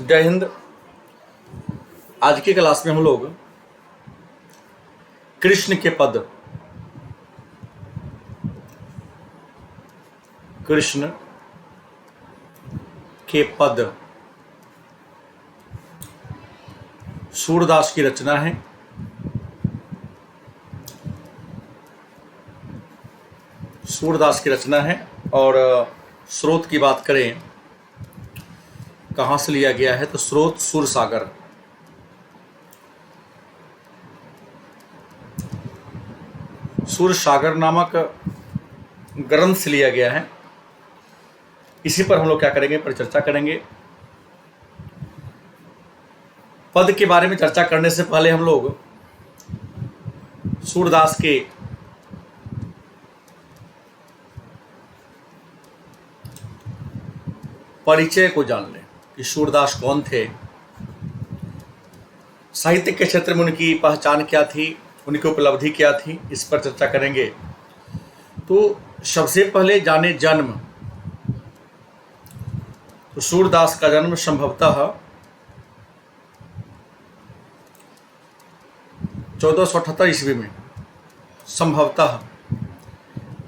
जय हिंद। आज की क्लास में हम लोग कृष्ण के पद, कृष्ण के पद सूरदास की रचना है। सूरदास की रचना है और स्रोत की बात करें कहाँ से लिया गया है तो स्रोत सूरसागर। सूरसागर नामक ग्रंथ से लिया गया है। इसी पर हम लोग क्या करेंगे, परिचर्चा करेंगे। पद के बारे में चर्चा करने से पहले हम लोग सूरदास के परिचय को जान लें कि सूरदास कौन थे, साहित्य के क्षेत्र में उनकी पहचान क्या थी, उनकी उपलब्धि क्या थी, इस पर चर्चा करेंगे। तो सबसे पहले जाने जन्म। तो सूरदास का जन्म संभवतः 1478 ईस्वी में, संभवतः,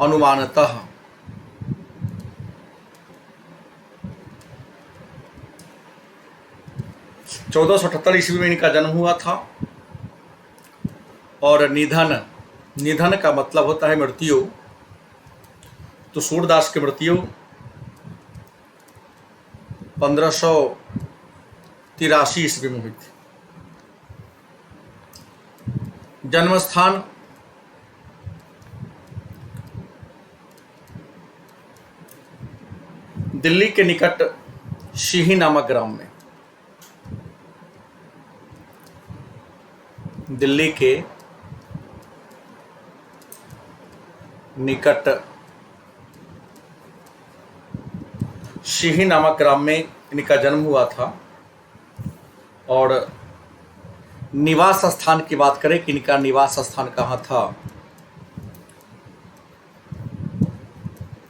अनुमानतः 1478 ईस्वी में इनका जन्म हुआ था। और निधन का मतलब होता है मृत्यु। तो सूरदास की मृत्यु 1583 ईस्वी में हुई थी। जन्म स्थान दिल्ली के निकट सीही नामक ग्राम में। दिल्ली के निकट सीही नामक ग्राम में इनका जन्म हुआ था। और निवास स्थान की बात करें कि इनका निवास स्थान कहाँ था,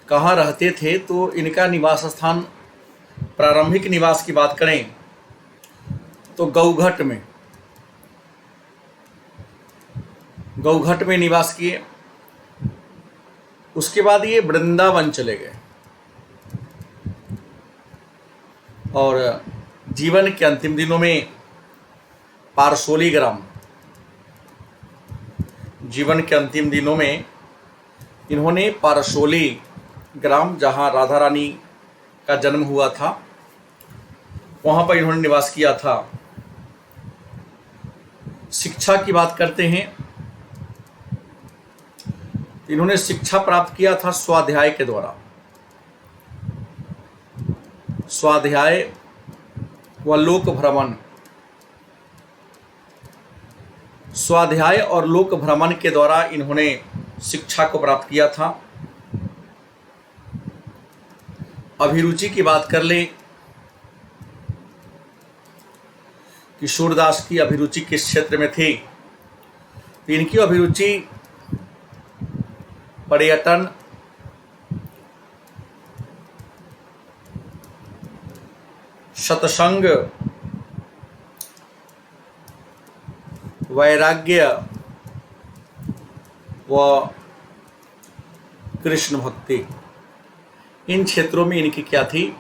कहाँ रहते थे, तो इनका निवास स्थान, प्रारंभिक निवास की बात करें तो गौघट में निवास किए। उसके बाद ये वृंदावन चले गए और जीवन के अंतिम दिनों में पारसोली ग्राम, जीवन के अंतिम दिनों में इन्होंने पारसोली ग्राम, जहां राधा रानी का जन्म हुआ था, वहां पर इन्होंने निवास किया था। शिक्षा की बात करते हैं, इन्होंने शिक्षा प्राप्त किया था स्वाध्याय के द्वारा। स्वाध्याय व लोक भ्रमण, स्वाध्याय और लोक भ्रमण के द्वारा इन्होंने शिक्षा को प्राप्त किया था। अभिरुचि की बात कर ले कि सूरदास की अभिरुचि किस क्षेत्र में थी, तो इनकी अभिरुचि पर्यटन, सत्संग, वैराग्य व कृष्ण भक्ति, इन क्षेत्रों में इनकी क्या थी,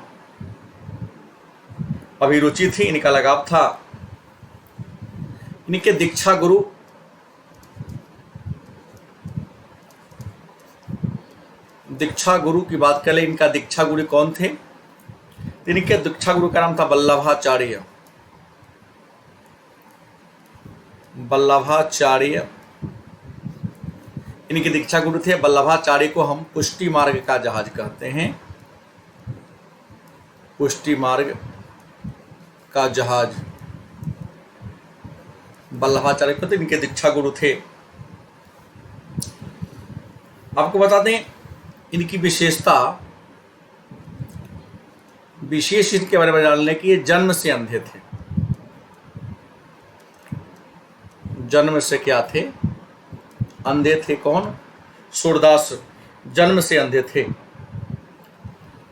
अभिरुचि थी, इनका लगाव था। इनके दीक्षा गुरु की बात करें, इनका दीक्षा गुरु कौन थे, इनके दीक्षा गुरु का नाम था वल्लभाचार्य। वल्लभाचार्य इनके दीक्षा गुरु थे। वल्लभाचार्य को हम पुष्टि मार्ग का जहाज कहते हैं। पुष्टि मार्ग का जहाज वल्लभाचार्य को, तो इनके दीक्षा गुरु थे। आपको बता दें इनकी विशेषता, विशेष इनके बारे में जानने की, ये जन्म से अंधे थे। जन्म से क्या थे, अंधे थे। कौन? सूरदास जन्म से अंधे थे।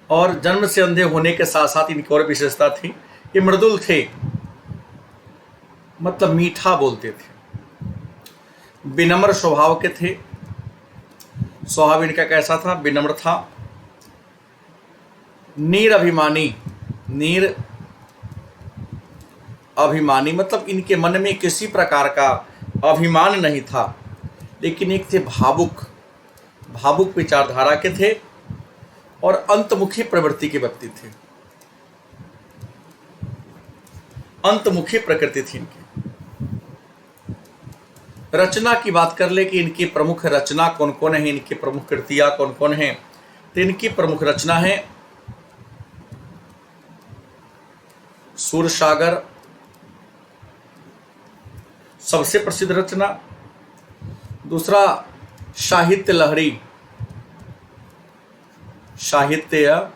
और जन्म से अंधे होने के साथ साथ इनकी और विशेषता थी ये मृदुल थे, मतलब मीठा बोलते थे, विनम्र स्वभाव के थे। स्वभाव इनका कैसा था? विनम्र था। नीर अभिमानी, नीर अभिमानी मतलब इनके मन में किसी प्रकार का अभिमान नहीं था, लेकिन एक थे भावुक, भावुक विचारधारा के थे और अंतमुखी प्रवृत्ति के व्यक्ति थे, अंतमुखी प्रकृति थी इनकी। रचना की बात कर ले कि इनकी प्रमुख रचना कौन कौन है, इनकी प्रमुख कृतियां कौन कौन है, तो इनकी प्रमुख रचना है सूरसागर, सबसे प्रसिद्ध रचना। दूसरा साहित्य लहरी, साहित्य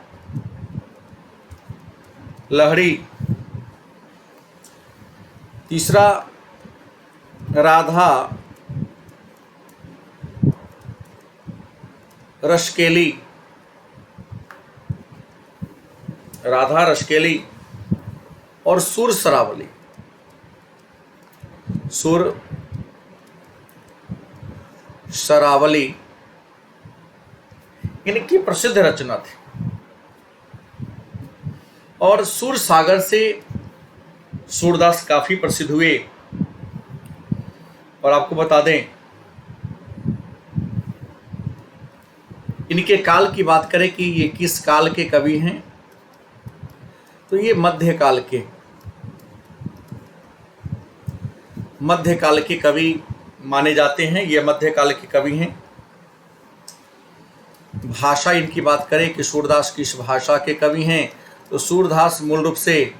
लहरी। तीसरा राधा रसकेली, राधा रसकेली। और सुर सरावली, सुर सरावली इनकी प्रसिद्ध रचना थी। और सुर सागर से सूरदास काफी प्रसिद्ध हुए। और आपको बता दें, इनके काल की बात करें कि ये किस काल के कवि हैं, तो ये मध्यकाल के कवि माने जाते हैं। ये मध्यकाल के कवि हैं। भाषा इनकी बात करें कि सूरदास किस भाषा के कवि हैं, तो सूरदास मूल रूप से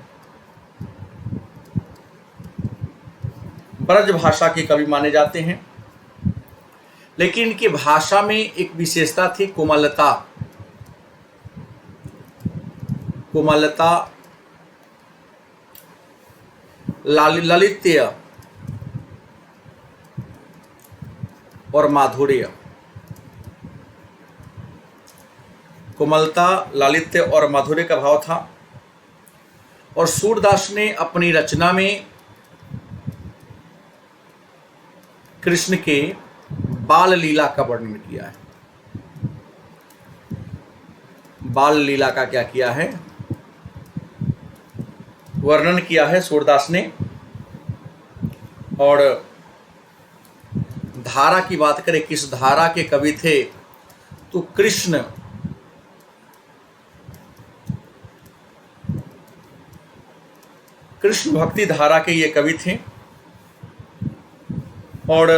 ब्रज भाषा के कवि माने जाते हैं। लेकिन इनकी भाषा में एक विशेषता थी कोमलता, कोमलता, लालित्य और माधुर्य। कोमलता, लालित्य और माधुर्य का भाव था। और सूरदास ने अपनी रचना में कृष्ण के बाल लीला का वर्णन किया है। बाल लीला का क्या किया है? वर्णन किया है सूरदास ने। और धारा की बात करें, किस धारा के कवि थे, तो कृष्ण भक्ति धारा के ये कवि थे। और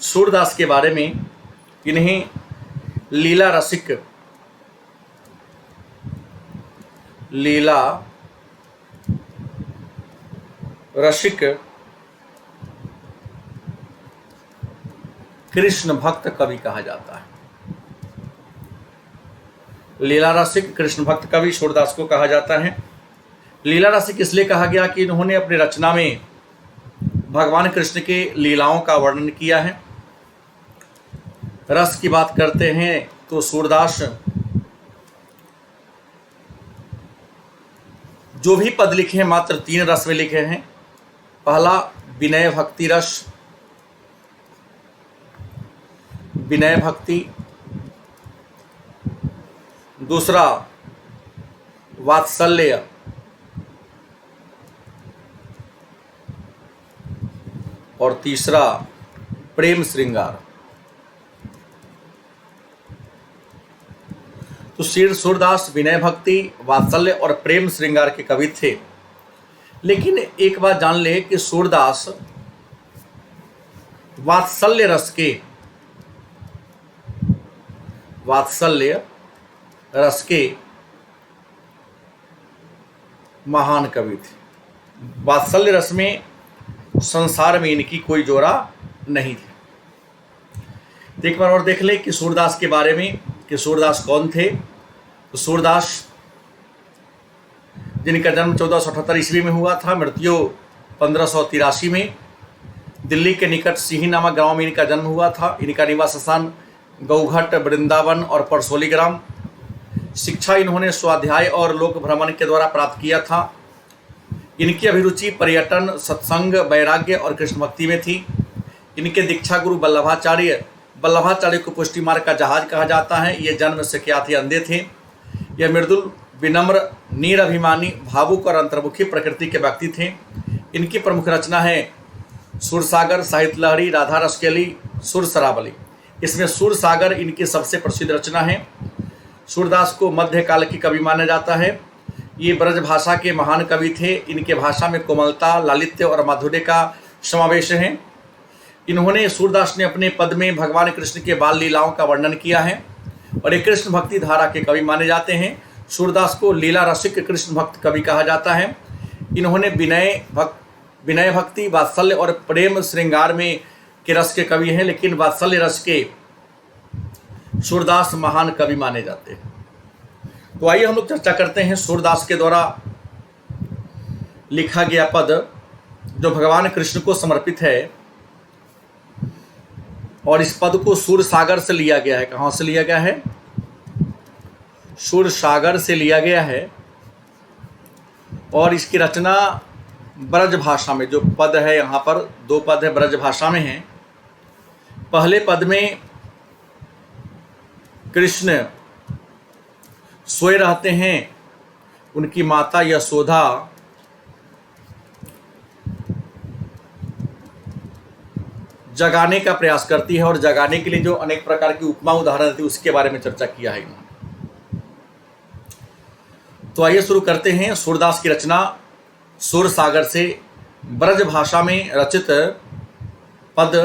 सूरदास के बारे में इन्हें लीला रसिक, लीला रसिक कृष्ण भक्त कवि कहा जाता है। लीला रसिक कृष्ण भक्त कवि सूरदास को कहा जाता है। लीला रसिक इसलिए कहा गया कि इन्होंने अपनी रचना में भगवान कृष्ण के लीलाओं का वर्णन किया है। रस की बात करते हैं तो सूरदास जो भी पद लिखे हैं मात्र 3 रस में लिखे हैं। पहला विनय भक्ति रस, विनय भक्ति। दूसरा वात्सल्य, और तीसरा प्रेम श्रृंगार। तो सूरदास विनय भक्ति, वात्सल्य और प्रेम श्रृंगार के कवि थे। लेकिन एक बात जान ले कि सूरदास वात्सल्य रस के, वात्सल्य रस के महान कवि थे। वात्सल्य रस में संसार में इनकी कोई जोड़ा नहीं थी। एक बार और देख ले कि सूरदास के बारे में कि सूरदास कौन थे। तो सूरदास जिनका जन्म 1478 ईस्वी में हुआ था, मृत्यु 1583 में, दिल्ली के निकट सिही नामक गांव में इनका जन्म हुआ था। इनका निवास स्थान गौघट, वृंदावन और परसोली ग्राम। शिक्षा इन्होंने स्वाध्याय और लोक भ्रमण के द्वारा प्राप्त किया था। इनकी अभिरुचि पर्यटन, सत्संग, वैराग्य और कृष्ण भक्ति में थी। इनके दीक्षा गुरु वल्लभाचार्य को पुष्टि मार्ग का जहाज कहा जाता है। ये जन्म से क्या थे? अंधे थे। यह मृदुल, विनम्र, निरभिमानी, भावुक और अंतर्मुखी प्रकृति के व्यक्ति थे। इनकी प्रमुख रचना है सूरसागर, साहित्य लहरी, राधा रसकेली, सुर सरावली। इसमें सूरसागर इनकी सबसे प्रसिद्ध रचना है। सूरदास को मध्यकाल की कवि माना जाता है। ये ब्रज भाषा के महान कवि थे। इनके भाषा में कोमलता, लालित्य और माधुर्य का समावेश है। इन्होंने सूरदास ने अपने पद में भगवान कृष्ण के बाल लीलाओं का वर्णन किया है और ये कृष्ण भक्ति धारा के कवि माने जाते हैं। सूरदास को लीला रसिक कृष्ण भक्त कवि कहा जाता है। इन्होंने विनय भक्ति, वात्सल्य और प्रेम श्रृंगार में के रस के कवि हैं, लेकिन वात्सल्य रस के सूरदास महान कवि माने जाते हैं। तो आइए हम लोग चर्चा करते हैं सूरदास के द्वारा लिखा गया पद जो भगवान कृष्ण को समर्पित है। और इस पद को सूरसागर से लिया गया है। कहाँ से लिया गया है? सूरसागर से लिया गया है। और इसकी रचना ब्रज भाषा में, जो पद है यहाँ पर 2 पद है ब्रज भाषा में हैं। पहले पद में कृष्ण सोए रहते हैं। उनकी माता यशोदा जगाने का प्रयास करती है और जगाने के लिए जो अनेक प्रकार की उपमा उदाहरण थी उसके बारे में चर्चा किया है इन्होंने। तो आइए शुरू करते हैं। सूरदास की रचना सूरसागर से ब्रज भाषा में रचित पद।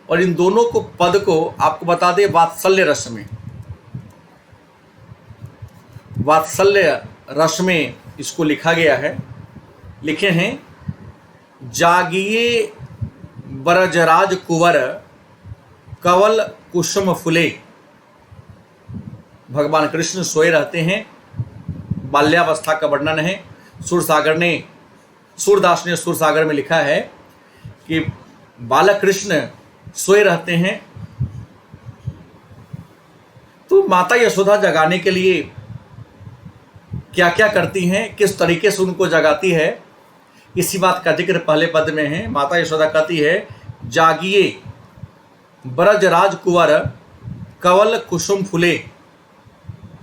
और इन दोनों को पद को आपको बता दें वात्सल्य रस में इसको लिखा गया है। लिखे हैं, जागिए ब्रजराज कुंवर कवल कुसुम फुले। भगवान कृष्ण सोए रहते हैं। बाल्यावस्था का वर्णन है। सूरदास ने सूरसागर में लिखा है कि बालक कृष्ण सोए रहते हैं। तो माता यशोदा जगाने के लिए क्या क्या करती हैं, किस तरीके से उनको जगाती है, इसी बात का जिक्र पहले पद में है। माता यशोदा कहती है, जागिए ब्रजराज कुंवर कवल कुसुम फुले,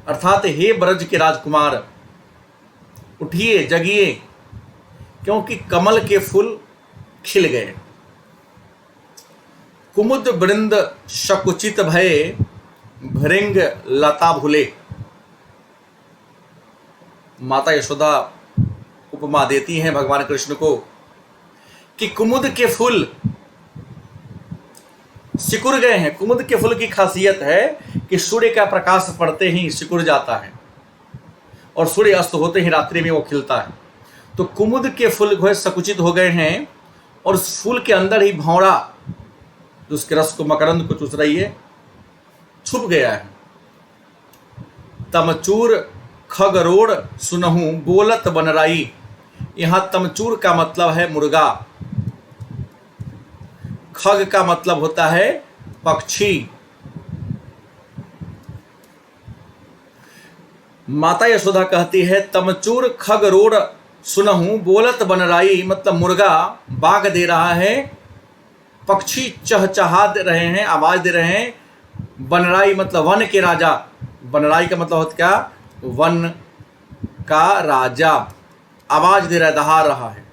अर्थात हे ब्रज के राजकुमार उठिए, जगिए, क्योंकि कमल के फूल खिल गए। कुमुद वृंद शकुचित भये भृंग लता भूले। माता यशोदा उपमा देती हैं भगवान कृष्ण को कि कुमुद के फूल सिकुड़ गए हैं। कुमुद के फूल की खासियत है कि सूर्य का प्रकाश पड़ते ही सिकुड़ जाता है और सूर्य अस्त होते ही रात्रि में वो खिलता है। तो कुमुद के फूल जो है संकुचित हो गए हैं और उस फूल के अंदर ही भौरा जो उसके रस को, मकरंद को चूस रही है, छुप गया है। तमचूर खगरोड़ सुनहु बोलत बनराई। यहां तमचूर का मतलब है मुर्गा, खग का मतलब होता है पक्षी। माता यशोदा कहती है, तमचूर खगरोड़ सुनहु बोलत बनराई, मतलब मुर्गा बाग दे रहा है, पक्षी चहचहा दे रहे हैं, आवाज दे रहे हैं। बनराई मतलब वन के राजा। बनराई का मतलब होता क्या? वन का राजा आवाज दे रहा है, दहा रहा है।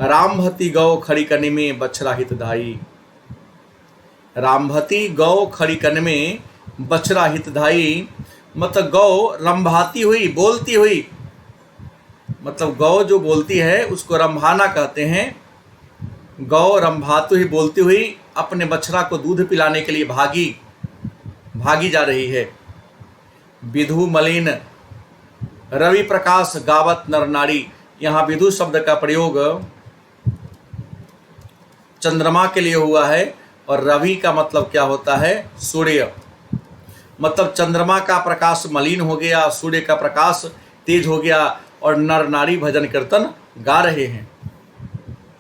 रामभती गौ खड़ी करने में बछड़ा हितधाई। रामभती गौ खड़ी करने में बछड़ा हितधाई, मतलब गौ रंभाती हुई, बोलती हुई, मतलब गौ जो बोलती है उसको रंभाना कहते हैं। गौ रंभाती हुई, बोलती हुई अपने बछड़ा को दूध पिलाने के लिए भागी जा रही है। विधु मलिन रवि प्रकाश गावत नर नारी। यहाँ विधु शब्द का प्रयोग चंद्रमा के लिए हुआ है और रवि का मतलब क्या होता है? सूर्य। मतलब चंद्रमा का प्रकाश मलिन हो गया, सूर्य का प्रकाश तेज हो गया और नर नारी भजन कीर्तन गा रहे हैं।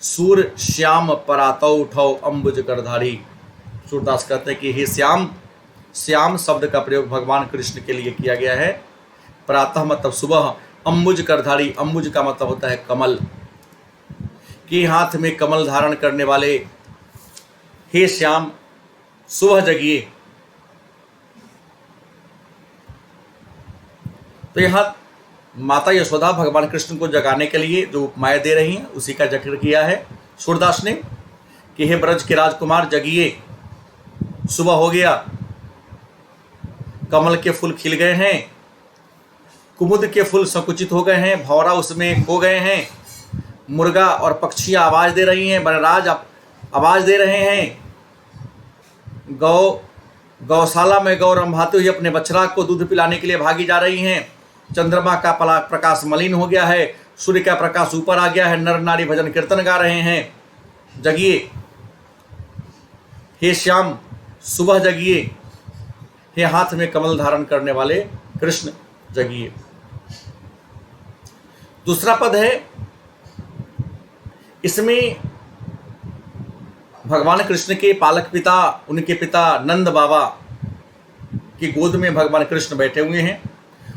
सूर श्याम परातौ उठौ अम्बुज करधारी। सूरदास कहते हैं कि हे श्याम श्याम शब्द का प्रयोग भगवान कृष्ण के लिए किया गया है। प्रातः मतलब सुबह, अम्बुज करधारी, अम्बुज का मतलब होता है कमल, कि हाथ में कमल धारण करने वाले हे श्याम सुबह जगिए। तो यहाँ माता यशोदा भगवान कृष्ण को जगाने के लिए जो उपमाएं दे रही हैं उसी का जिक्र किया है सूरदास ने, कि हे ब्रज के राजकुमार जगिए, सुबह हो गया, कमल के फूल खिल गए हैं, कुमुद के फूल संकुचित हो गए हैं, भौरा उसमें खो गए हैं, मुर्गा और पक्षियां आवाज दे रही हैं, वनराज आवाज दे रहे हैं, गौशाला में गौ रंभाते हुए अपने बछड़ा को दूध पिलाने के लिए भागी जा रही हैं, चंद्रमा का प्रकाश मलिन हो गया है, सूर्य का प्रकाश ऊपर आ गया है, नर नारी भजन कीर्तन गा रहे हैं, जगिए हे श्याम सुबह जगिए, हे हाथ में कमल धारण करने वाले कृष्ण जगिए। दूसरा पद है, इसमें भगवान कृष्ण के पालक पिता, उनके पिता नंद बाबा की गोद में भगवान कृष्ण बैठे हुए हैं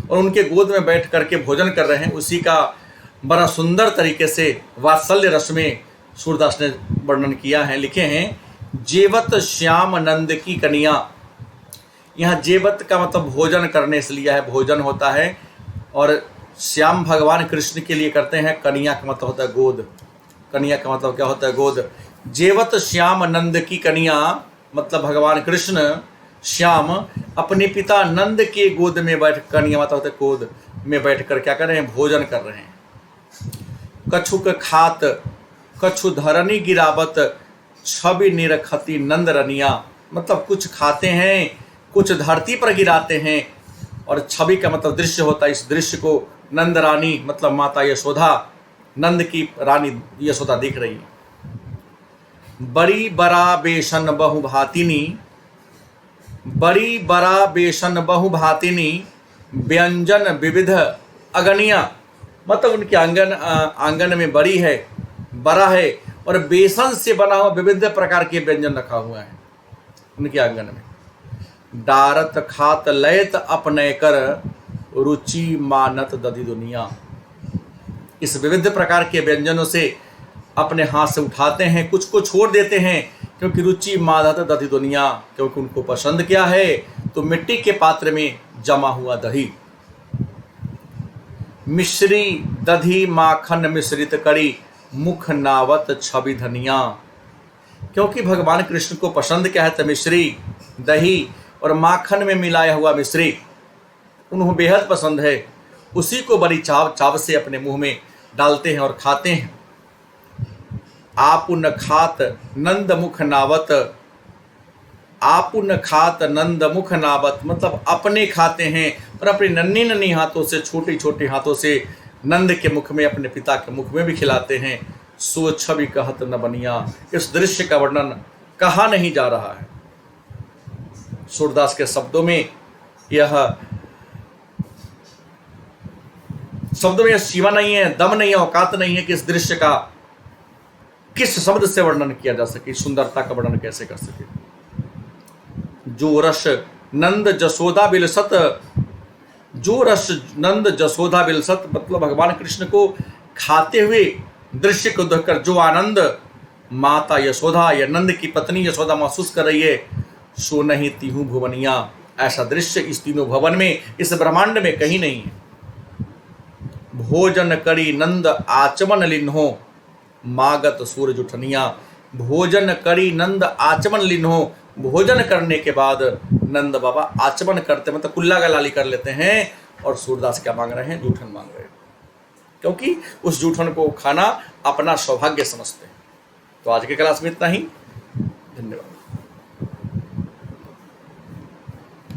और उनके गोद में बैठ करके भोजन कर रहे हैं। उसी का बड़ा सुंदर तरीके से वात्सल्य रस में सूरदास ने वर्णन किया है। लिखे हैं, जेवत श्याम नंद की कन्या। यहाँ जेवत का मतलब भोजन करने से लिया है, भोजन होता है, और श्याम भगवान कृष्ण के लिए करते हैं। कन्या का मतलब होता है गोद, कन्या का मतलब क्या होता है? गोद। जेवत श्याम नंद की कन्या मतलब भगवान कृष्ण श्याम अपने पिता नंद के गोद में बैठ, कन्या मतलब होता है गोद में बैठ कर क्या कर रहे हैं? भोजन कर रहे हैं। कछुक खात कछु धरनी गिरावत छवि निरखती नंद रनिया, मतलब कुछ खाते हैं, कुछ धरती पर गिराते हैं, और छवि का मतलब दृश्य होता है। इस दृश्य को नंद रानी मतलब माता यशोदा, नंद की रानी यशोदा देख रही है। बड़ी बड़ा बेसन बहु भातिनी, बड़ी बड़ा बेसन बहु भातिनी व्यंजन विविध अगनिया, मतलब उनके आंगन में बड़ी है, बड़ा है, और बेसन से बना हुआ विविध प्रकार के व्यंजन रखा हुआ है उनके आंगन में। डारत खात लयत अपने कर रुचि मानत दधी दुनिया, इस विविध प्रकार के व्यंजनों से अपने हाथ से उठाते हैं, कुछ को छोड़ देते हैं, क्योंकि रुचि मानत दधी दुनिया, क्योंकि उनको पसंद क्या है? तो मिट्टी के पात्र में जमा हुआ दही। मिश्री दधी माखन मिश्रित करी मुख नावत छवि धनिया, क्योंकि भगवान कृष्ण को पसंद क्या है? तो मिश्री, दही और माखन में मिलाया हुआ मिश्री उन्हें बेहद पसंद है। उसी को बड़ी चाव से अपने मुंह में डालते हैं और खाते हैं। आपुन खात नंद मुख नावत, आपुन खात नंद मुख नावत मतलब अपने खाते हैं और अपने नन्ही नन्ही हाथों से, छोटे छोटे हाथों से नंद के मुख में, अपने पिता के मुख में भी खिलाते हैं। सो छवि कहत न बनिया, इस दृश्य का वर्णन कहा नहीं जा रहा है। सूरदास के शब्दों में यह सीमा नहीं है, दम नहीं है, औकात नहीं है कि इस दृश्य का किस शब्द से वर्णन किया जा सके, सुंदरता का वर्णन कैसे कर सके। जो रस नंद जसोदा बिलसत, जो रस नंद जसोदा बिलसत मतलब भगवान कृष्ण को खाते हुए दृश्य को देखकर जो आनंद माता यशोदा या नंद की पत्नी यशोदा महसूस कर रही है, सो नहीं तीहू भुवनिया, ऐसा दृश्य इस तीनों भवन में, इस ब्रह्मांड में कहीं नहीं है। भोजन करी नंद आचमन लिन्हो मागत सूरज उठनिया, भोजन करी नंद आचमन लिन्हो, भोजन करने के बाद नंद बाबा आचमन करते मतलब कुल्ला गलाली कर लेते हैं, और सूरदास क्या मांग रहे हैं? जूठन मांग रहे हैं, क्योंकि उस जूठन को खाना अपना सौभाग्य समझते हैं। तो आज के क्लास में इतना ही, धन्यवाद।